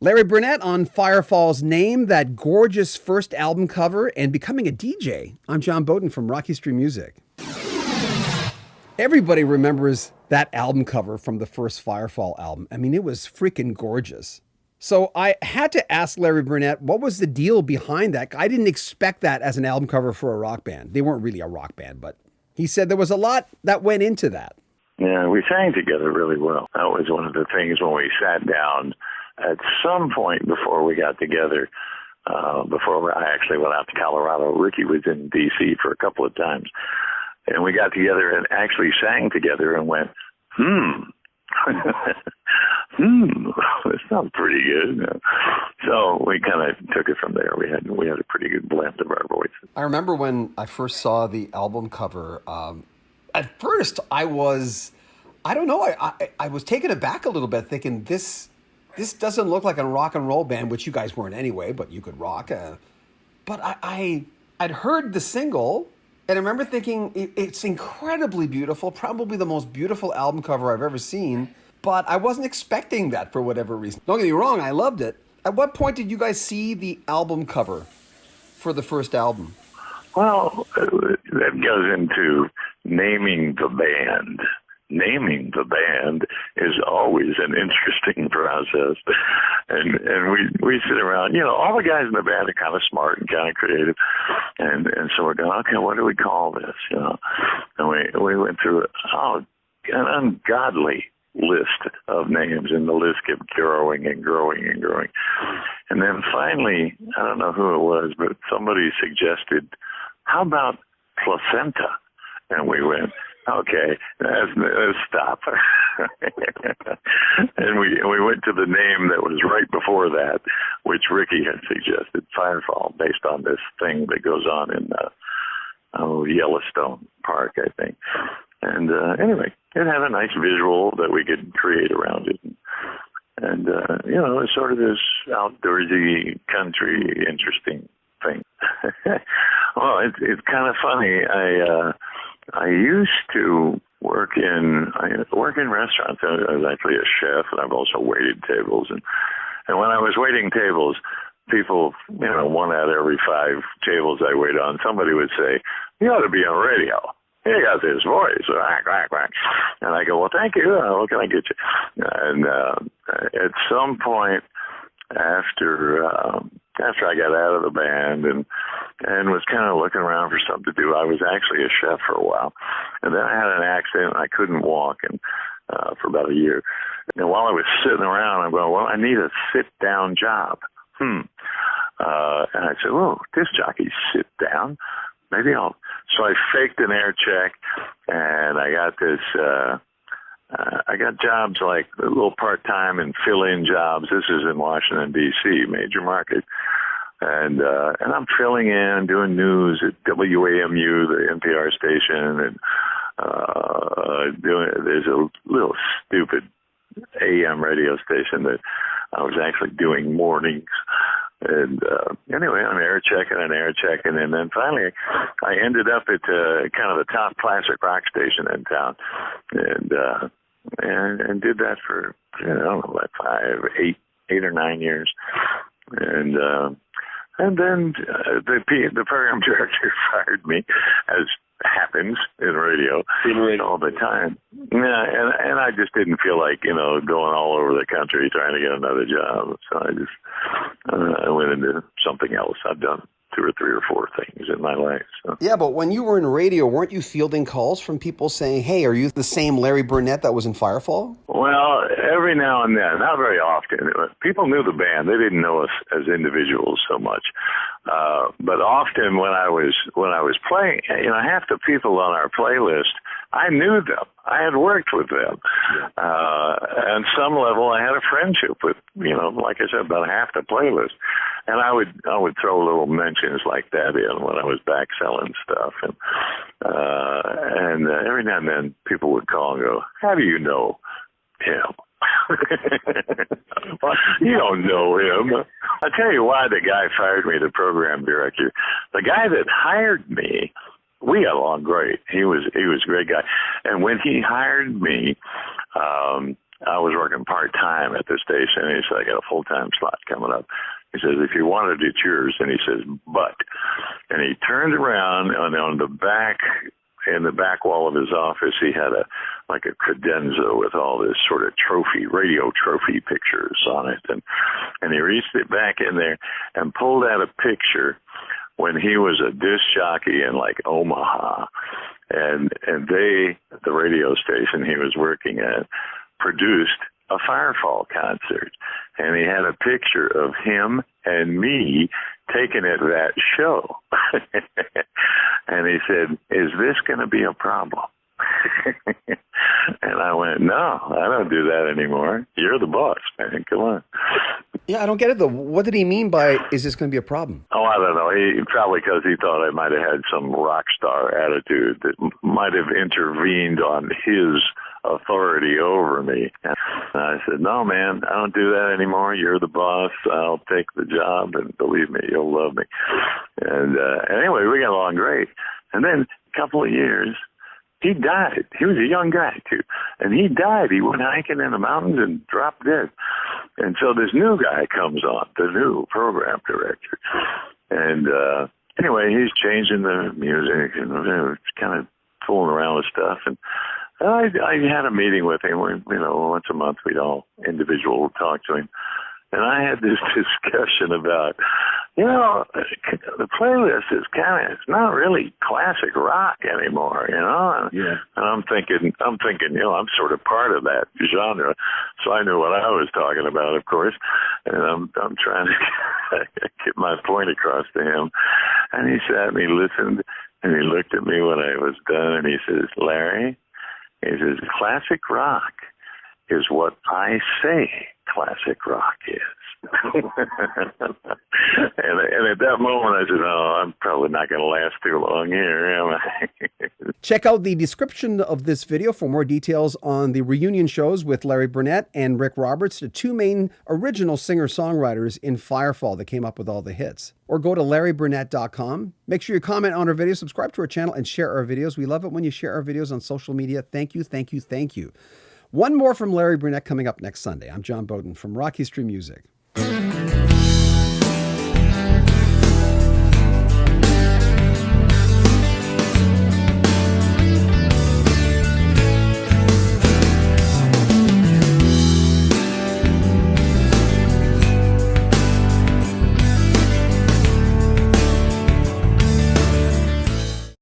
Larry Burnett on Firefall's Name, that gorgeous first album cover, and becoming a DJ. I'm John Bowden from Rocky Street Music. Everybody remembers that album cover from the first Firefall album. I mean, it was freaking gorgeous. So I had to ask Larry Burnett, what was the deal behind that? I didn't expect that as an album cover for a rock band. They weren't really a rock band, but he said there was a lot that went into that. Yeah, we sang together really well. That was one of the things when we sat down at some point before we got together, before I actually went out to Colorado. Ricky was in D.C. for a couple of times. And we got together and actually sang together and went, it sounds pretty good. So we kind of took it from there. We had a pretty good blend of our voices. I remember when I first saw the album cover, at first I was taken aback a little bit, thinking this doesn't look like a rock and roll band, which you guys weren't anyway, but you could rock. But I'd heard the single, and I remember thinking it's incredibly beautiful, probably the most beautiful album cover I've ever seen, but I wasn't expecting that for whatever reason. Don't get me wrong, I loved it. At what point did you guys see the album cover for the first album? Well, that goes into naming the band. Naming the band is always an interesting process. And we sit around, all the guys in the band are kind of smart and kind of creative. And so we're going, okay, what do we call this? And we went through an ungodly list of names, and the list kept growing and growing and growing. And then finally, I don't know who it was, but somebody suggested, how about placenta? And we went, okay, let's stop. And we went to the name that was right before that, which Ricky had suggested, Firefall, based on this thing that goes on in Yellowstone Park, I think. And anyway, it had a nice visual that we could create around it. And it's sort of this outdoorsy, country, interesting thing. Well, it's kind of funny. I used to work in restaurants. I was actually a chef, and I've also waited tables. And when I was waiting tables, people, one out of every 5 tables I wait on, somebody would say, "You ought to be on radio. He got this voice." And I go, "Well, thank you. What can I get you?" And at some point after I got out of the band and was kind of looking around for something to do, I was actually a chef for a while. And then I had an accident. I couldn't walk for about a year. And while I was sitting around, I'm going, well, I need a sit-down job. And I said, oh, disc jockeys sit down. Maybe I'll. So I faked an air check, and I got this. I got jobs like a little part-time and fill-in jobs. This is in Washington, D.C., major market. And I'm filling in, doing news at WAMU, the NPR station, and there's a little stupid AM radio station that I was actually doing mornings. And anyway, I'm air checking, and then finally I ended up at kind of the top classic rock station in town, and did that for, I don't know, like 8 or 9 years. And then the program director fired me, as happens in radio all the time. Yeah, and I just didn't feel like, going all over the country trying to get another job. So I went into something else. I've done 2 or 3 or 4 things in my life. So. Yeah, but when you were in radio, weren't you fielding calls from people saying, hey, are you the same Larry Burnett that was in Firefall? Well, every now and then, not very often. People knew the band. They didn't know us as individuals so much. But often when I was playing, half the people on our playlist, I knew them. I had worked with them. On some level, I had a friendship with, like I said, about half the playlist. And I would throw little mentions like that in when I was back selling stuff. And every now and then people would call and go, how do you know him? Well, you don't know him. I'll tell you why the guy fired me, the program director. The guy that hired me, we got along great. He was a great guy. And when he hired me, I was working part-time at the station, and he said, I got a full-time slot coming up. He says, if you wanted, it's yours. And he says, but. And he turned around, and on the back, in the back wall of his office, he had a credenza with all this sort of radio trophy pictures on it. And he reached it back in there and pulled out a picture when he was a disc jockey in like Omaha. And they, the radio station he was working at, produced a Firefall concert. And he had a picture of him and me taken at that show. And he said, is this going to be a problem? And I went, no, I don't do that anymore. You're the boss, man. Come on. Yeah, I don't get it, though. What did he mean by, is this going to be a problem? Oh, I don't know. He probably because he thought I might have had some rock star attitude that might have intervened on his authority over me. And I said, no, man, I don't do that anymore. You're the boss. I'll take the job, and believe me, you'll love me. And anyway, we got along great. And then a couple of years, he died. He was a young guy, too. And he died. He went hiking in the mountains and dropped dead. And so this new guy comes on, the new program director. And anyway, he's changing the music and kind of fooling around with stuff. And I had a meeting with him. Once a month we'd all individual talk to him. And I had this discussion about, the playlist is it's not really classic rock anymore, Yeah. And I'm thinking, I'm sort of part of that genre. So I knew what I was talking about, of course. And I'm trying to get my point across to him. And he sat and he listened and he looked at me when I was done and he says, Larry, he says, classic rock is what I say classic rock is. and at that moment, I said, I'm probably not going to last too long here, am I? Check out the description of this video for more details on the reunion shows with Larry Burnett and Rick Roberts, the two main original singer-songwriters in Firefall that came up with all the hits. Or go to LarryBurnett.com. Make sure you comment on our videos, subscribe to our channel, and share our videos. We love it when you share our videos on social media. Thank you, thank you, thank you. One more from Larry Burnett coming up next Sunday. I'm John Bowden from Rock History Music.